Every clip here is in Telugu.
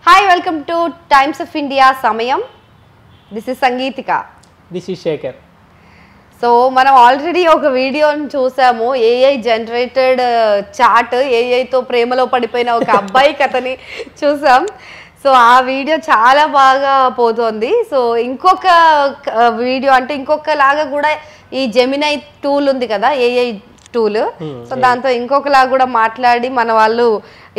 Hi, welcome to Times of India Samayam. This is Sangeetika. This is Shekhar. So మనం ఆల్రెడీ ఒక వీడియోని చూసాము, ఏఐ జనరేటెడ్ చాట్, ఏఐతో ప్రేమలో పడిపోయిన ఒక అబ్బాయి కథని చూసాం. సో ఆ వీడియో చాలా బాగా పోతుంది. సో ఇంకొక వీడియో అంటే ఇంకొకలాగా కూడా ఈ జెమినై టూల్ ఉంది కదా, ఏఐ టూల్. సో దాంతో ఇంకొకలాగా కూడా మాట్లాడి మన వాళ్ళు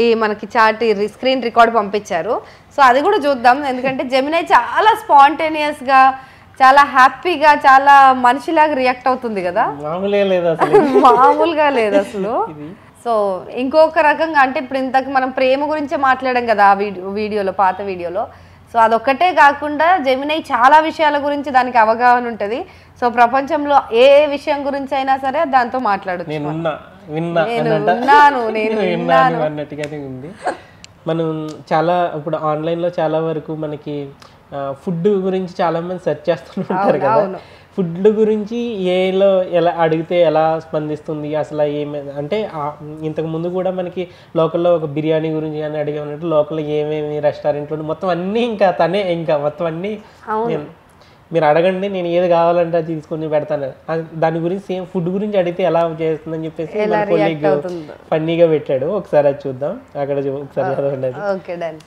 ఈ మనకి చాట్ స్క్రీన్ రికార్డ్ పంపించారు. సో అది కూడా చూద్దాం, ఎందుకంటే జెమినై చాలా స్పాంటేనియస్గా, చాలా హ్యాపీగా, చాలా మనిషిలాగా రియాక్ట్ అవుతుంది కదా, మామూలుగా లేదు అసలు. సో ఇంకొక రకంగా అంటే ఇప్పుడు ఇంతకు మనం ప్రేమ గురించే మాట్లాడాం కదా ఆ వీడియోలో, పాత వీడియోలో. సో అదొక్కటే కాకుండా జెమినై చాలా విషయాల గురించి దానికి అవగాహన ఉంటుంది. సో ప్రపంచంలో ఏ విషయం గురించి అయినా సరే దాంతో మాట్లాడచ్చు. మనం చాలా ఇప్పుడు ఆన్లైన్లో చాలా వరకు మనకి ఫుడ్ గురించి చాలా మంది సెర్చ్ చేస్తుంటారు కదా. ఫుడ్ గురించి ఏలో ఎలా అడిగితే ఎలా స్పందిస్తుంది అసలు ఏమే అంటే ఇంతకు ముందు కూడా మనకి లోకల్లో ఒక బిర్యానీ గురించి కానీ అడిగామన్నట్టు లోకల్లో ఏమేమి రెస్టారెంట్లో మొత్తం అన్నీ ఇంకా తనే ఇంకా మొత్తం అన్నీ మీరు అడగండి, నేను ఏది కావాలంటే అది తీసుకొని పెడతాను. దాని గురించి సేమ్ ఫుడ్ గురించి అడిగితే ఎలా చేస్తుందని చెప్పేసి మన కొలీగ్ ఫన్నీగా పెట్టాడు. ఒకసారి అది చూద్దాం. అక్కడ ఒకసారి చదవండి.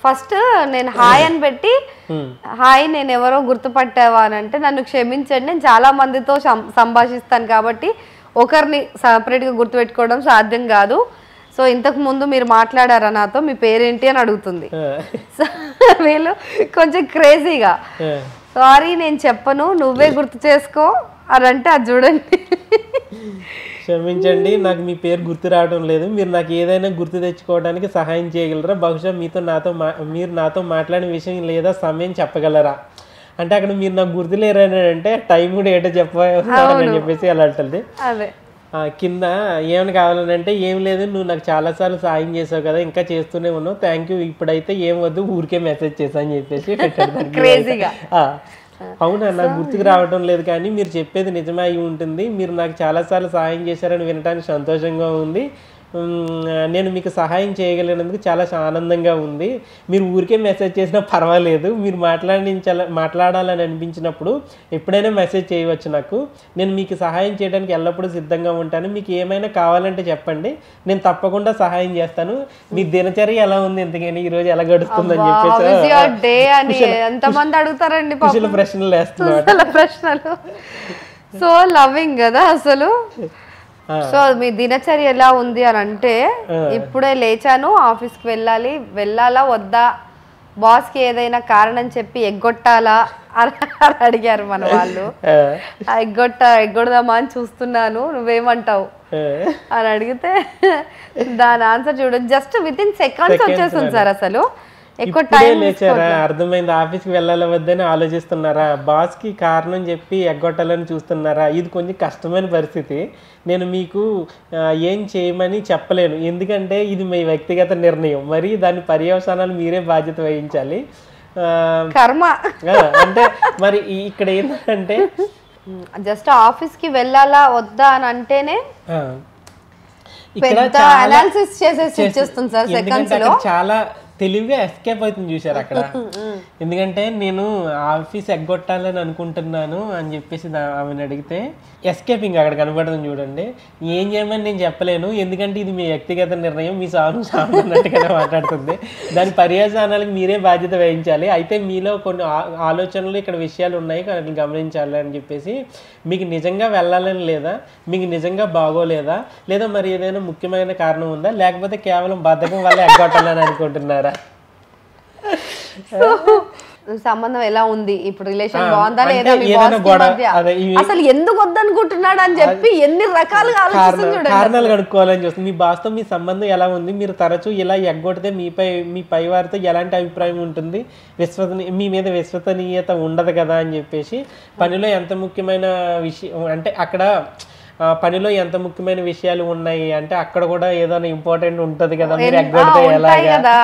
ఫస్ట్ నేను హాయ్ అని పెట్టి, హాయ్ నేను ఎవరో గుర్తుపట్టావా అని అంటే, నన్ను క్షమించండి, నేను చాలా మందితో సంభాషిస్తాను కాబట్టి ఒకరిని సపరేట్గా గుర్తుపెట్టుకోవడం సాధ్యం కాదు. సో ఇంతకు ముందు మీరు మాట్లాడారా నాతో, మీ పేరేంటి అని అడుగుతుంది. సో వీళ్ళు కొంచెం క్రేజీగా, సారీ నేను చెప్పను, నువ్వే గుర్తు చేసుకో అని అంటే, అది చూడండి. క్షమించండి, నాకు మీ పేరు గుర్తు రావడం లేదు, మీరు నాకు ఏదైనా గుర్తు తెచ్చుకోవడానికి సహాయం చేయగలరా, బహుశా మీరు నాతో మాట్లాడిన విషయం లేదా సమయం చెప్పగలరా అంటే, అక్కడ మీరు నాకు గుర్తు లేరని అంటే టైం కూడా ఏటో చెప్పని చెప్పేసి అలా అంటుంది. కింద ఏమైనా కావాలని అంటే, ఏం లేదు, నువ్వు నాకు చాలాసార్లు సాయం చేసావు కదా, ఇంకా చేస్తూనే ఉన్నావు, థ్యాంక్ యూ, ఇప్పుడైతే ఏం వద్దు, ఊరికే మెసేజ్ చేసా అని చెప్పేసి పెట్టాడు. అవునా, నాకు గుర్తుకు రావడం లేదు, కానీ మీరు చెప్పేది నిజమే అయి ఉంటుంది, మీరు నాకు చాలాసార్లు సహాయం చేశారని వినడానికి సంతోషంగా ఉంది, నేను మీకు సహాయం చేయగలిగినందుకు చాలా ఆనందంగా ఉంది, మీరు ఊరికే మెసేజ్ చేసినా పర్వాలేదు, మీరు మాట్లాడాలని అనిపించినప్పుడు ఎప్పుడైనా మెసేజ్ చేయవచ్చు నాకు, నేను మీకు సహాయం చేయడానికి ఎల్లప్పుడూ సిద్ధంగా ఉంటాను, మీకు ఏమైనా కావాలంటే చెప్పండి, నేను తప్పకుండా సహాయం చేస్తాను, మీ దినచర్య ఎలా ఉంది, ఎందుకని ఈరోజు ఎలా గడుస్తుందని చెప్పేసి ఎంతమంది అడుగుతారండి ప్రశ్నలు వేస్తున్నారు. ప్రశ్నలు సో లవింగ్ కదా అసలు. సో మీ దినచర్య ఎలా ఉంది అని అంటే, ఇప్పుడే లేచాను, ఆఫీస్కి వెళ్ళాలా వద్దా, బాస్కి ఏదైనా కారణం చెప్పి ఎగ్గొట్టాలా అని అడిగారు మన వాళ్ళు. ఎగ్గొడదామా అని చూస్తున్నాను, నువ్వేమంటావు అని అడిగితే దాని ఆన్సర్ చూడండి, జస్ట్ విత్ ఇన్ సెకండ్స్ వచ్చేస్తుంది సార్. అసలు ఎక్కువ టైం లేచారా, అర్థమైంది, ఆఫీస్కి వెళ్ళాలి వద్దని ఆలోచిస్తున్నారా, బాస్కి కారణం చెప్పి ఎగ్గొట్టాలని చూస్తున్నారా, ఇది కొంచెం కష్టమైన పరిస్థితి, నేను మీకు ఏం చేయమని చెప్పలేను, ఎందుకంటే ఇది మీ వ్యక్తిగత నిర్ణయం, మరి దాని పర్యవసానాలు మీరే బాధ్యత వహించాలి. కర్మ అంటే మరి ఇక్కడ ఏంటంటే, జస్ట్ ఆఫీస్కి వెళ్ళాలా వద్దా అని అంటేనే ఇక్కడ అనాలిసిస్ చేసేసి ఇచ్చేస్తుంది సార్ సెకండ్స్ లో. చాలా తెలివిగా ఎస్కేప్ అవుతుంది చూసారు అక్కడ, ఎందుకంటే నేను ఆఫీస్ ఎగ్గొట్టాలని అనుకుంటున్నాను అని చెప్పేసి ఆమెను అడిగితే ఎస్కేపింగ్ అక్కడ కనబడుతుంది చూడండి. ఏం చేయమని నేను చెప్పలేను, ఎందుకంటే ఇది మీ వ్యక్తిగత నిర్ణయం, మీ సాను అన్నట్టుగానే మాట్లాడుతుంది, దాని పర్యవసానాలకు మీరే బాధ్యత వహించాలి, అయితే మీలో కొన్ని ఆలోచనలు ఇక్కడ విషయాలు ఉన్నాయి వాటిని గమనించాలి అని చెప్పేసి, మీకు నిజంగా వెళ్ళాలని లేదా, మీకు నిజంగా బాగోలేదా, లేదా మరి ఏదైనా ముఖ్యమైన కారణం ఉందా, లేకపోతే కేవలం బద్ధకం వల్ల ఎగ్గొట్టాలని అనుకుంటున్నారా. సంబంధం ఎలా ఉంది, ఇప్పుడు రిలేషన్ బాగుందా లేదా, అసలు ఎందుకు వద్దనుకుంటున్నాడు అని చెప్పి ఎన్ని రకాలుగా కారణాలు కనుక్కోవాలని చూస్తుంది. మీ బాస్తో మీ సంబంధం ఎలా ఉంది, మీరు తరచూ ఇలా ఎగ్గొడితే మీ పై వారితో ఎలాంటి అభిప్రాయం ఉంటుంది, మీ మీద విశ్వసనీయత ఉండదు కదా అని చెప్పేసి, పనిలో ఎంత ముఖ్యమైన విషయం అంటే, అక్కడ పనిలో ఎంత ముఖ్యమైన విషయాలు ఉన్నాయి అంటే అక్కడ కూడా ఏదైనా ఇంపార్టెంట్ ఉంటది కదా, మీరు ఎగ్గొడితే ఎలాగా,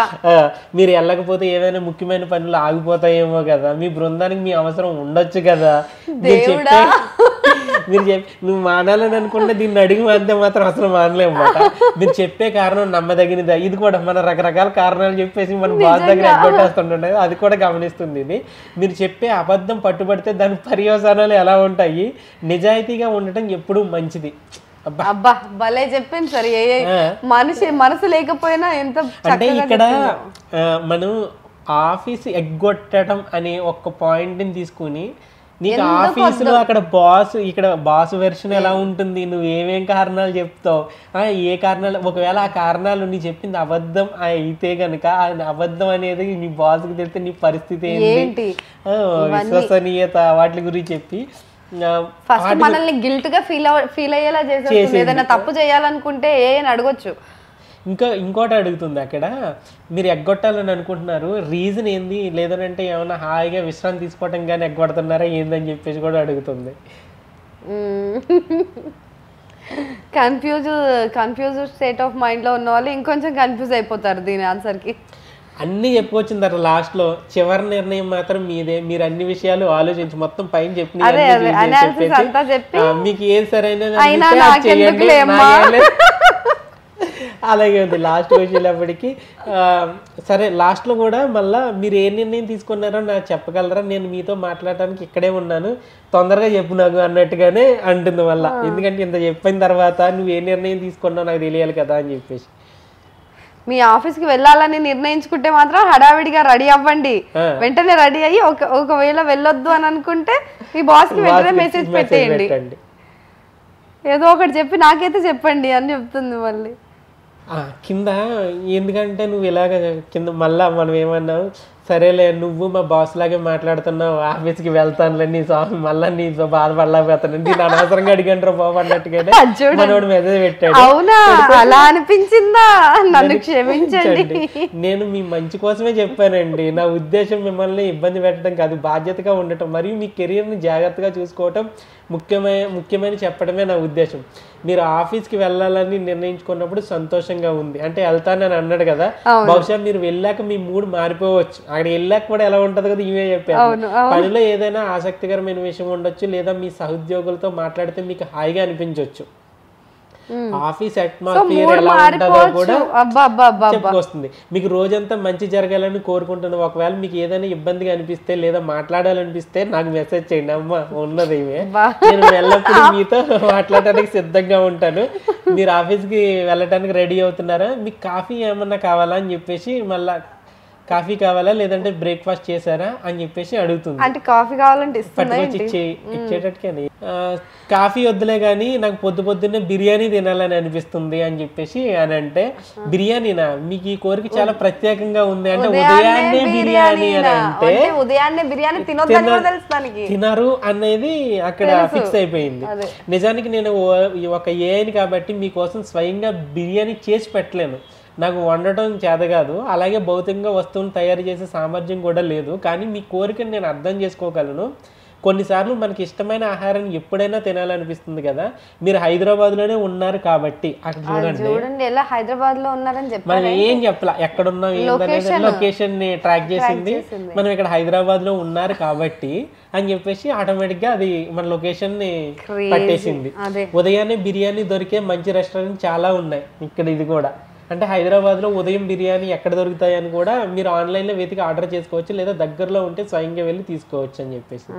మీరు వెళ్ళకపోతే ఏదైనా ముఖ్యమైన పనులు ఆగిపోతాయేమో కదా, మీ బృందానికి మీ అవసరం ఉండొచ్చు కదా, మీరు నువ్వు మానాలని అనుకుంటే దీన్ని అడిగి మానితే మాత్రం అసలు మానలేము అన్నమాట. మీరు చెప్పే కారణం నమ్మదగినదా, ఇది కూడా మన రకరకాల కారణాలు చెప్పేసి మన బాస్ దగ్గర ఎగ్గొట్టేస్తుంటుండే, అది కూడా గమనిస్తుంది ఇది. మీరు చెప్పే అబద్ధం పట్టుబడితే దాని పర్యవసానాలు ఎలా ఉంటాయి, నిజాయితీగా ఉండటం ఎప్పుడూ మంచిది. అబ్బా భలే చెప్పింది సార్. మనసు లేకపోయినా ఎంత అంటే ఇక్కడ మనం ఆఫీస్ ఎగ్గొట్టడం అనే ఒక పాయింట్ ని తీసుకుని నీకు ఆఫీసులో అక్కడ బాస్, ఇక్కడ బాస్ వెర్షన్ ఎలా ఉంటుంది, నువ్వు ఏమేం కారణాలు చెప్తావు, ఏ కారణాలు, ఒకవేళ ఆ కారణాలు నీ చెప్పింది అబద్ధం అయితే గనక ఆ అబద్ధం అనేది నీ బాస్కి తెలిస్తే నీ పరిస్థితి ఏంటి, విశ్వసనీయత, వాటి గురించి చెప్పి ఫస్ట్ మనల్ని గిల్ట్ గా ఫీల్ అయ్యేలా చేసేస్తుంది. ఏదైనా తప్పు చేయాలనుకుంటే అడగొచ్చు. ఇంకోటి అడుగుతుంది అక్కడ, మీరు ఎగ్గొట్టాలని అనుకుంటున్నారు, రీజన్ ఏంది, లేదనంటే ఏమైనా హాయిగా విశ్రాంతి తీసుకోవటం కానీ ఎగ్గొడుతున్నారా ఏందని చెప్పేసి కూడా అడుగుతుంది. కన్ఫ్యూజ్ స్టేట్ ఆఫ్ మైండ్ లో ఉన్న వాళ్ళు ఇంకొంచెం కన్ఫ్యూజ్ అయిపోతారు దీని ఆన్సర్ కి. అన్ని చెప్పుకొచ్చిన తర్వాత లాస్ట్ లో చివరి నిర్ణయం మాత్రం మీదే. మీరు అన్ని విషయాలు ఆలోచించి మొత్తం పైన చెప్పి మీకు ఏది సరైన అలాగే ఉంది. లాస్ట్ వచ్చేటప్పటికి సరే, లాస్ట్లో కూడా మళ్ళీ మీరు ఏ నిర్ణయం తీసుకున్నారో నాకు చెప్పగలరా, నేను మీతో మాట్లాడటానికి ఇక్కడే ఉన్నాను, తొందరగా చెప్పు నాకు అన్నట్టుగానే అంటుంది మళ్ళీ. ఎందుకంటే ఇంత చెప్పిన తర్వాత నువ్వు ఏ నిర్ణయం తీసుకున్నావు నాకు తెలియాలి కదా అని చెప్పేసి. మీ ఆఫీస్కి వెళ్ళాలని నిర్ణయించుకుంటే మాత్రం హడావిడిగా రెడీ అవ్వండి, వెంటనే రెడీ అయ్యి ఒకవేళ వెళ్ళొద్దు అని అనుకుంటే మీ బాస్కి వెంటనే మెసేజ్ పెట్టేయండి, ఏదో ఒకటి చెప్పి నాకైతే చెప్పండి అని చెప్తుంది మళ్ళీ కింద. ఎందుకంటే నువ్వు ఇలాగ కింద మళ్ళా మనం ఏమన్నావు, సరేలే నువ్వు మా బాస్ లాగే మాట్లాడుతున్నావు, ఆఫీస్కి వెళ్తానులే, నీ మళ్ళీ నీ బాధపడలేకపోతాను, నేను అనవసరంగా అడిగంటారు బాబు అన్నట్టుగానే మనోడు మెసేజ్ పెట్టాడు. అవునా, అలా అనిపించిందా? నన్ను క్షమించండి, నేను మీ మంచి కోసమే చెప్పానండి, నా ఉద్దేశం మిమ్మల్ని ఇబ్బంది పెట్టడం కాదు, బాధ్యతగా ఉండటం మరియు మీ కెరీర్ని జాగ్రత్తగా చూసుకోవటం ముఖ్యమైన చెప్పడమే నా ఉద్దేశం. మీరు ఆఫీస్కి వెళ్ళాలని నిర్ణయించుకున్నప్పుడు సంతోషంగా ఉంది అంటే వెళ్తానని అన్నాడు కదా, బహుశా మీరు వెళ్ళాక మీ మూడ్ మారిపోవచ్చు, అక్కడ వెళ్ళాక కూడా ఎలా ఉంటది కదా ఇవే చెప్పారు. పనిలో ఏదైనా ఆసక్తికరమైన విషయం ఉండొచ్చు, లేదా మీ సహోద్యోగులతో మాట్లాడితే మీకు హాయిగా అనిపించవచ్చు, ఆఫీస్ అట్మాస్ఫియర్ ఎలా ఉంటుందో కూడా చెప్పుకొస్తుంది. మీకు రోజంతా మంచి జరగాలని కోరుకుంటున్నాను. ఒకవేళ మీకు ఏదైనా ఇబ్బందిగా అనిపిస్తే లేదా మాట్లాడాలనిపిస్తే నాకు మెసేజ్ చేయండి, అమ్మ ఉన్నది నేను ఎల్లప్పుడూ మీతో మాట్లాడటానికి సిద్ధంగా ఉంటాను. మీరు ఆఫీస్కి వెళ్ళటానికి రెడీ అవుతున్నారా, మీకు కాఫీ ఏమన్నా కావాలా అని చెప్పేసి, మళ్ళా కాఫీ కావాలా లేదంటే బ్రేక్ఫాస్ట్ చేశారా అని చెప్పేసి అడుగుతుంది. అంటే కాఫీ కావాలంటే పట్టుకొచ్చి ఇచ్చేటట్టుగాని, కాఫీ వద్దులే కానీ నాకు పొద్దున్నే బిర్యానీ తినాలని అనిపిస్తుంది అని చెప్పేసి అని అంటే, బిర్యానీనా మీకు ఈ కోరిక చాలా ప్రత్యేకంగా ఉంది అంటే ఉదయాన్నే బిర్యానీ అని అంటే ఉదయాన్నే బిర్యానీ తినరు అనేది అక్కడ ఫిక్స్ అయిపోయింది. నిజానికి నేను ఒక ఏఐని కాబట్టి మీకోసం స్వయంగా బిర్యానీ చేసి పెట్టలేను, నాకు వండటం చేత కాదు, అలాగే భౌతికంగా వస్తువును తయారు చేసే సామర్థ్యం కూడా లేదు, కానీ మీ కోరికను నేను అర్థం చేసుకోగలను. కొన్నిసార్లు మనకి ఇష్టమైన ఆహారాన్ని ఎప్పుడైనా తినాలనిపిస్తుంది కదా, మీరు హైదరాబాద్లోనే ఉన్నారు కాబట్టి అక్కడ చూడండి ఎలా హైదరాబాద్లో ఉన్నారని చెప్పి మనం ఏం చెప్పలా, ఎక్కడున్నాం ఏంటనేది లొకేషన్ ని ట్రాక్ చేసింది, మనం ఇక్కడ హైదరాబాద్లో ఉన్నారు కాబట్టి అని చెప్పేసి ఆటోమేటిక్గా అది మన లొకేషన్ ని పట్టేసింది. ఉదయాన్నే బిర్యానీ దొరికే మంచి రెస్టారెంట్ చాలా ఉన్నాయి ఇక్కడ. ఇది కూడా అంటే హైదరాబాద్లో ఉదయం బిర్యానీ ఎక్కడ దొరుకుతాయని కూడా మీరు ఆన్లైన్లో వెతికి ఆర్డర్ చేసుకోవచ్చు, లేదా దగ్గరలో ఉంటే స్వయంగా వెళ్ళి తీసుకోవచ్చు అని చెప్పేసి.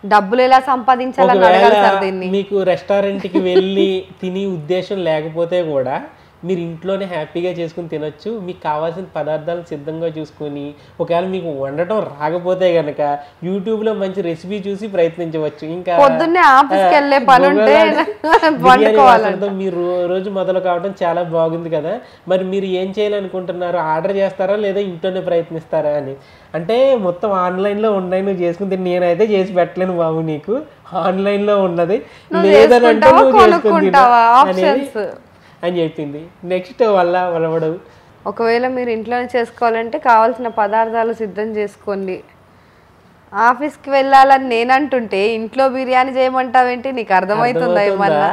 డబ్బులు ఎలా సంపాదించాలి, మీకు రెస్టారెంట్కి వెళ్ళి తిని ఉద్దేశం లేకపోతే కూడా మీరు ఇంట్లోనే హ్యాపీగా చేసుకుని తినొచ్చు. మీకు కావాల్సిన పదార్థాలను సిద్ధంగా చూసుకొని, ఒకవేళ మీకు వండటం రాకపోతే గనక యూట్యూబ్లో మంచి రెసిపీ చూసి ప్రయత్నించవచ్చు. ఇంకా మీరు రోజు మొదలు కావడం చాలా బాగుంది కదా, మరి మీరు ఏం చేయాలనుకుంటున్నారు, ఆర్డర్ చేస్తారా లేదా ఇంట్లోనే ప్రయత్నిస్తారా అని. అంటే మొత్తం ఆన్లైన్లో ఉన్నాయి, నువ్వు చేసుకుంటే నేనైతే చేసి పెట్టలేను బాబు, నీకు ఆన్లైన్లో ఉన్నది లేదని అంటే నువ్వు చేసుకుంటా అనేది అని చెప్పింది. నెక్స్ట్ వల్లవడు, ఒకవేళ మీరు ఇంట్లోనే చేసుకోవాలంటే కావాల్సిన పదార్థాలు సిద్ధం చేసుకోండి. ఆఫీస్కి వెళ్ళాలని నేనంటుంటే ఇంట్లో బిర్యానీ చేయమంటావేంటి, నీకు అర్థమవుతుందా ఏమన్నా,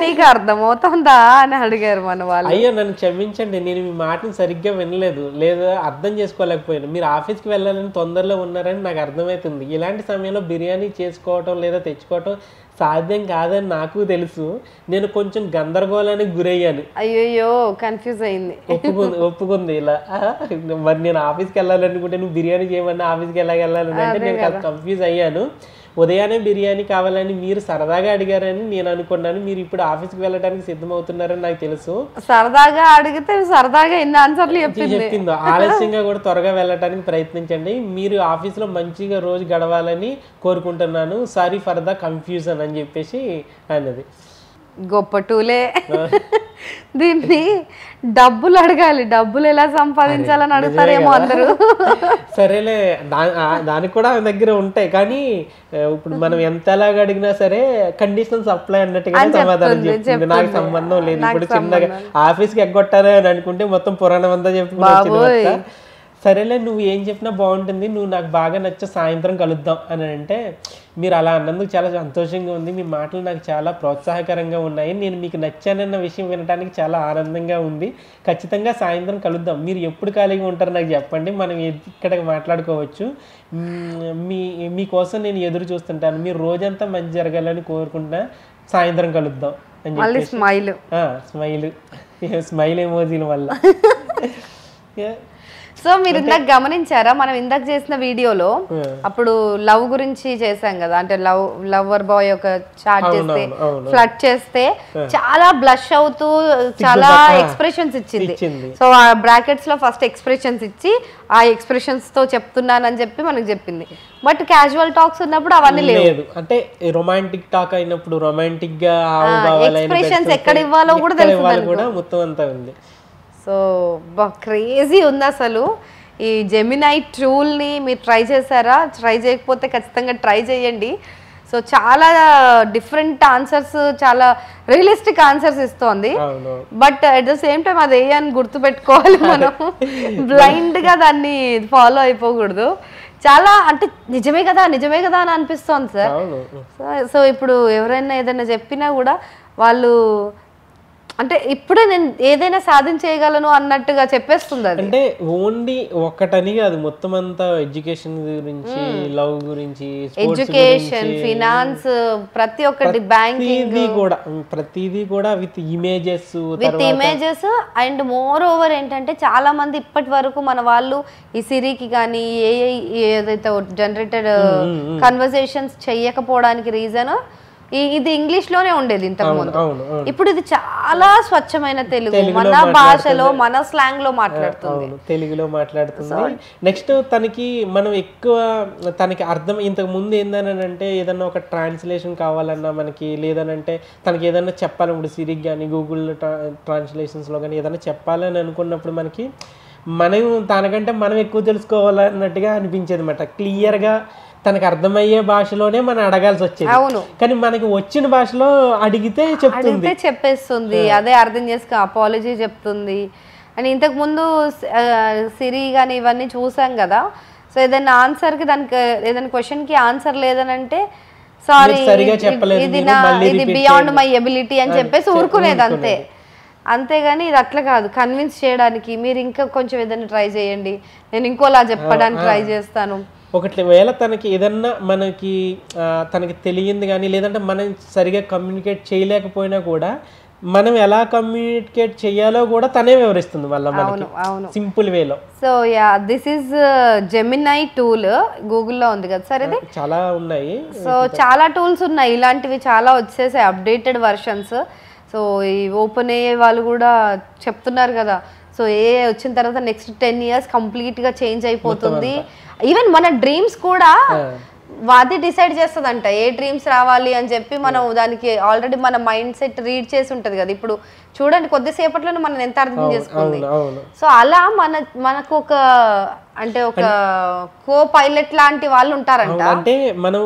నీకు అర్థమవుతుందా అని అడిగారు మన వాళ్ళు. అయ్యో నన్ను క్షమించండి, నేను మీ మాటను సరిగ్గా వినలేదు లేదా అర్థం చేసుకోలేకపోయాను. మీరు ఆఫీస్కి వెళ్ళాలని తొందరలో ఉన్నారని నాకు అర్థమవుతుంది. ఇలాంటి సమయంలో బిర్యానీ చేసుకోవటం లేదా తెచ్చుకోవటం సాధ్యం కాదని నాకు తెలుసు. నేను కొంచెం గందరగోళానికి గురయ్యాను. అయ్యో కన్ఫ్యూజ్ అయింది. ఒప్పుకుంది ఇలా. మరి నేను ఆఫీస్కి వెళ్ళాలనుకుంటే నువ్వు బిర్యానీ చేయమన్నా ఆఫీస్కి వెళ్ళాలని అంటే నేను కాస్త కన్ఫ్యూజ్ అయ్యాను. ఉదయాన్నే బిర్యానీ కావాలని మీరు సరదాగా అడిగారని నేను అనుకున్నాను. మీరు ఇప్పుడు ఆఫీస్కి వెళ్ళడానికి సిద్ధమవుతున్నారని నాకు తెలుసు. సరదాగా అడిగితే సరదాగా ఎన్ని ఆన్సర్లు చెప్పిందో. ఆలస్యంగా కూడా త్వరగా వెళ్ళడానికి ప్రయత్నించండి. మీరు ఆఫీస్లో మంచిగా రోజు గడవాలని కోరుకుంటున్నాను. సారీ ఫర్ ద కన్ఫ్యూజన్ అని చెప్పేసి అన్నది. గొప్ప టూలే. దీన్ని డబ్బులు అడగాలి, డబ్బులు ఎలా సంపాదించాలని అడుగుతారేమో అందరూ. సరేలే, దానికి కూడా దగ్గర ఉంటాయి. కానీ ఇప్పుడు మనం ఎంత ఎలాగ అడిగినా సరే కండిషన్స్ అప్లై అన్నట్టుగా సమాధానం చెప్తుంది. నాకు సంబంధం లేదు. ఇప్పుడు చిన్నగా ఆఫీస్కి ఎగ్గొట్టారే అని అనుకుంటే మొత్తం పురాణం అంతా చెప్పుకుంటా. సరేలే, నువ్వు ఏం చెప్పినా బాగుంటుంది, నువ్వు నాకు బాగా నచ్చ, సాయంత్రం కలుద్దాం అని అంటే మీరు అలా అన్నందుకు చాలా సంతోషంగా ఉంది. మీ మాటలు నాకు చాలా ప్రోత్సాహకరంగా ఉన్నాయి. నేను మీకు నచ్చానన్న విషయం వినడానికి చాలా ఆనందంగా ఉంది. ఖచ్చితంగా సాయంత్రం కలుద్దాం. మీరు ఎప్పుడు ఖాళీగా ఉంటారో నాకు చెప్పండి, మనం ఇక్కడ మాట్లాడుకోవచ్చు. మీకోసం నేను ఎదురు చూస్తుంటాను. మీరు రోజంతా మంచి జరగాలని కోరుకుంటున్నా. సాయంత్రం కలుద్దాం అని చెప్పి స్మైల్ ఎమోజీల వల్ల. సో మీరు ఇందాక గమనించారా, మనం ఇందాక చేసిన వీడియోలో అప్పుడు లవ్ గురించి చేసాం కదా, అంటే లవర్ బాయ్ ఒక చాట్ చేస్తే ఫ్లడ్ చేస్తే చాలా బ్లష్ అవుతూ చాలా ఎక్స్ప్రెషన్స్ ఇచ్చింది. సో ఆ బ్రాకెట్స్ లో ఫస్ట్ ఎక్స్ప్రెషన్స్ ఇచ్చి ఆ ఎక్స్ప్రెషన్స్ తో చెప్తున్నానని చెప్పి మనకు చెప్పింది. బట్ క్యాజువల్ టాక్స్ ఉన్నప్పుడు అవన్నీ లేదు. అంటే రొమాంటిక్ టాక్ అయినప్పుడు రొమాంటిక్ గా ఎక్స్ప్రెషన్స్ ఎక్కడ ఇవ్వాలో కూడా తెలుసు మొత్తం అంతా ఉంది. సో క్రేజీ ఉంది అసలు. ఈ జెమినై టూల్ని మీరు ట్రై చేశారా? ట్రై చేయకపోతే ఖచ్చితంగా ట్రై చేయండి. సో చాలా డిఫరెంట్ ఆన్సర్స్, చాలా రియలిస్టిక్ ఆన్సర్స్ ఇస్తోంది. But at the same time అది అని గుర్తుపెట్టుకోవాలి మనం. బ్లైండ్గా దాన్ని ఫాలో అయిపోకూడదు. చాలా అంటే నిజమే కదా అని అనిపిస్తోంది సార్. సో ఇప్పుడు ఎవరైనా ఏదైనా చెప్పినా కూడా వాళ్ళు అంటే ఇప్పుడే నేను ఏదైనా సాధించేయగలను అన్నట్టుగా చెప్పేస్తుంది. అంటే ఓన్లీ ఒక్కటని కాదు, మొత్తం అంతా ఎడ్యుకేషన్ గురించి, లవ్ గురించి, ఎడ్యుకేషన్, ఫినాన్స్, ప్రతి ఒక్కటి, బ్యాంకింగ్ కూడా, ప్రతిదీ కూడా with images and more over ఏంటంటే చాలా మంది ఇప్పటి వరకు మన వాళ్ళు ఈ సిరికి కానీ ఏఐ ఏదైతే జనరేటెడ్ కన్వర్సేషన్స్ చెయ్యకపోవడానికి రీజన్ ఇది ఇంగ్లీష్ లోనే ఉండేది ఇంతకు ముందు. ఇప్పుడు ఇది చాలా స్వచ్ఛమైన తెలుగు, మన భాషలో మన స్లాంగ్ లో మాట్లాడుతుంది, తెలుగులో మాట్లాడుతుంది. నెక్స్ట్ తనకి మనం ఎక్కువ తనకి అర్థం, ఇంతకు ముందు ఏందనంటే ఏదన్నా ఒక ట్రాన్స్లేషన్ కావాలన్నా మనకి, లేదనంటే తనకి ఏదన్నా చెప్పాలి, ఇప్పుడు సిరికి కానీ గూగుల్ ట్రాన్స్లేషన్స్ లో కానీ ఏదన్నా చెప్పాలని అనుకున్నప్పుడు మనకి మనం తనకంటే మనం ఎక్కువ తెలుసుకోవాలన్నట్టుగా అనిపించేది అన్నమాట. క్లియర్గా తనకు అర్థమయ్యే భాషలోనే మనం అడగాల్సి వచ్చేది. కానీ మనకి వచ్చిన భాషలో అడిగితే చెప్పేస్తుంది, అదే అర్థం చేసుకో, అపాలజీ చెప్తుంది. అని ఇంతకు ముందు సిరి కానీ ఇవన్నీ చూసాం కదా. సో ఏదైనా ఆన్సర్కి, దానికి ఏదైనా క్వశ్చన్కి ఆన్సర్ లేదనంటే సారీ ఇది బియాండ్ మై ఎబిలిటీ అని చెప్పేసి ఊరుకునేది అంతే. అంతేగాని ఇది అట్లా కాదు, కన్విన్స్ చేయడానికి మీరు ఇంకా కొంచెం ఏదైనా ట్రై చేయండి, నేను ఇంకోలా చెప్పడానికి ట్రై చేస్తాను. ఒకవేళ తనకి ఏదన్నా మనకి తనకి తెలియంది కానీ, లేదంటే మనం సరిగా కమ్యూనికేట్ చేయలేకపోయినా కూడా మనం ఎలా కమ్యూనికేట్ చేయాలో కూడా తనే వివరిస్తుంది మళ్ళీ మనకి సింపుల్ వేలో. So this is Gemini tool, గూగుల్లో ఉంది కదా సార్. ఇది చాలా ఉన్నాయి. సో చాలా టూల్స్ ఉన్నాయి, ఇలాంటివి చాలా వచ్చేసాయి అప్డేటెడ్ వర్షన్స్. సో ఈ ఓపెన్ ఏఐ వాళ్ళు కూడా చెప్తున్నారు కదా, సో ఏఐ వచ్చిన తర్వాత నెక్స్ట్ 10 years కంప్లీట్గా చేంజ్ అయిపోతుంది. ఈవెన్ మన డ్రీమ్స్ కూడా అది డిసైడ్ చేస్తుందంట, ఏ డ్రీమ్స్ రావాలి అని చెప్పి. మనం దానికి ఆల్రెడీ మన మైండ్ సెట్ రీడ్ చేసి ఉంటుంది కదా. ఇప్పుడు చూడండి, కొద్దిసేపట్లోనే మనం ఎంత అర్థం చేసుకుంది. సో అలా మనకు ఒక అంటే ఒక కో పైలట్ లాంటి వాళ్ళు ఉంటారంట. అంటే మనం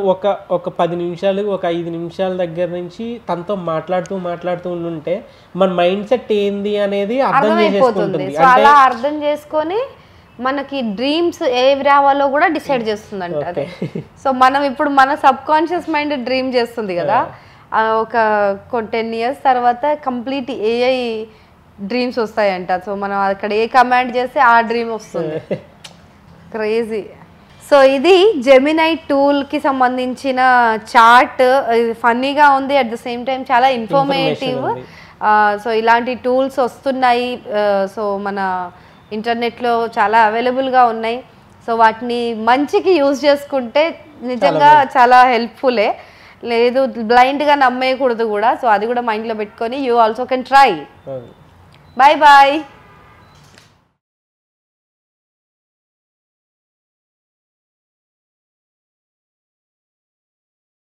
ఒక 10 నిమిషాలు, ఒక 5 నిమిషాల దగ్గర నుంచి తనతో మాట్లాడుతూ ఉంటే మన మైండ్ సెట్ ఏంది అనేది అర్థమైపోతుంది. సో అలా అర్థం చేసుకొని మనకి డ్రీమ్స్ ఏవి రావాలో కూడా డిసైడ్ చేస్తుందంట అదే. సో మనం ఇప్పుడు మన సబ్ కాన్షియస్ మైండ్ డ్రీమ్ చేస్తుంది కదా, ఒక 10 years తర్వాత కంప్లీట్ ఏఐ డ్రీమ్స్ వస్తాయంట. సో మనం అక్కడ ఏ కమాండ్ చేస్తే ఆ డ్రీమ్ వస్తుంది. క్రేజీ. సో ఇది జెమినై టూల్కి సంబంధించిన చార్ట్. ఇది ఫన్నీగా ఉంది, అట్ ద సేమ్ టైం చాలా ఇన్ఫర్మేటివ్. సో ఇలాంటి టూల్స్ వస్తున్నాయి. సో మన ఇంటర్నెట్లో చాలా అవైలబుల్గా ఉన్నాయి. సో వాటిని మంచికి యూజ్ చేసుకుంటే నిజంగా చాలా హెల్ప్ఫుల్లే. లేదు బ్లైండ్గా నమ్మేయకూడదు కూడా. సో అది కూడా మైండ్లో పెట్టుకొని you also can try. Bye bye.